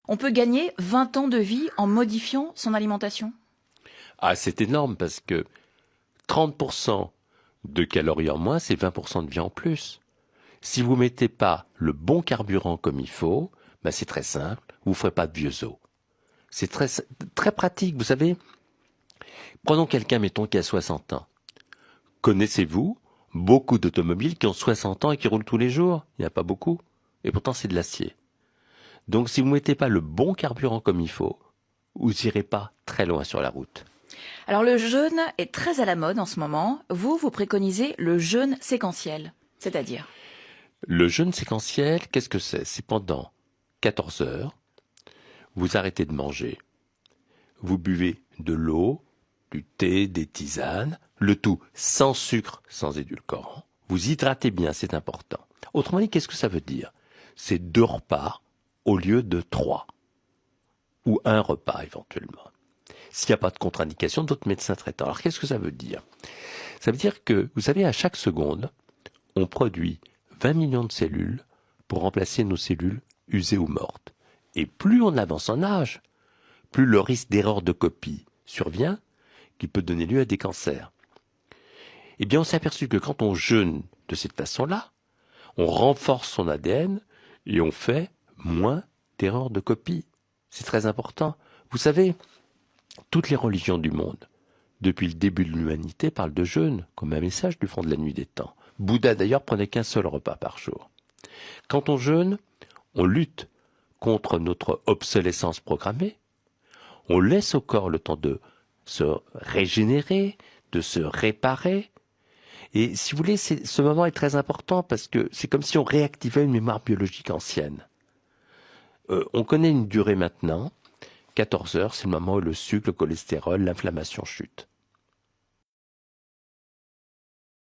On peut gagner 20 ans de vie en modifiant son alimentation? Ah, c'est énorme parce que 30% de calories en moins, c'est 20% de vie en plus. Si vous mettez pas le bon carburant comme il faut, ben c'est très simple, vous ne ferez pas de vieux os. C'est très, très pratique, vous savez. Prenons quelqu'un, mettons, qui a 60 ans. Connaissez-vous beaucoup d'automobiles qui ont 60 ans et qui roulent tous les jours? Il n'y en a pas beaucoup. Et pourtant, c'est de l'acier. Donc, si vous ne mettez pas le bon carburant comme il faut, vous n'irez pas très loin sur la route. Alors le jeûne est très à la mode en ce moment. Vous préconisez le jeûne séquentiel, c'est-à-dire? Le jeûne séquentiel, qu'est-ce que c'est? C'est pendant 14 heures, vous arrêtez de manger, vous buvez de l'eau, du thé, des tisanes, le tout sans sucre, sans édulcorant. Vous hydratez bien, c'est important. Autrement dit, qu'est-ce que ça veut dire? C'est 2 repas au lieu de 3. Ou un repas éventuellement. S'il n'y a pas de contre-indication, d'autres médecins traitants. Alors qu'est-ce que ça veut dire? Ça veut dire que, vous savez, à chaque seconde, on produit 20 millions de cellules pour remplacer nos cellules usées ou mortes. Et plus on avance en âge, plus le risque d'erreur de copie survient, qui peut donner lieu à des cancers. Eh bien, on s'est aperçu que quand on jeûne de cette façon-là, on renforce son ADN et on fait moins d'erreurs de copie. C'est très important. Vous savez, toutes les religions du monde, depuis le début de l'humanité, parlent de jeûne comme un message du fond de la nuit des temps. Bouddha d'ailleurs prenait qu'un seul repas par jour. Quand on jeûne, on lutte contre notre obsolescence programmée. On laisse au corps le temps de se régénérer, de se réparer. Et si vous voulez, ce moment est très important parce que c'est comme si on réactivait une mémoire biologique ancienne. On connaît une durée maintenant, 14 heures, c'est le moment où le sucre, le cholestérol, l'inflammation chute.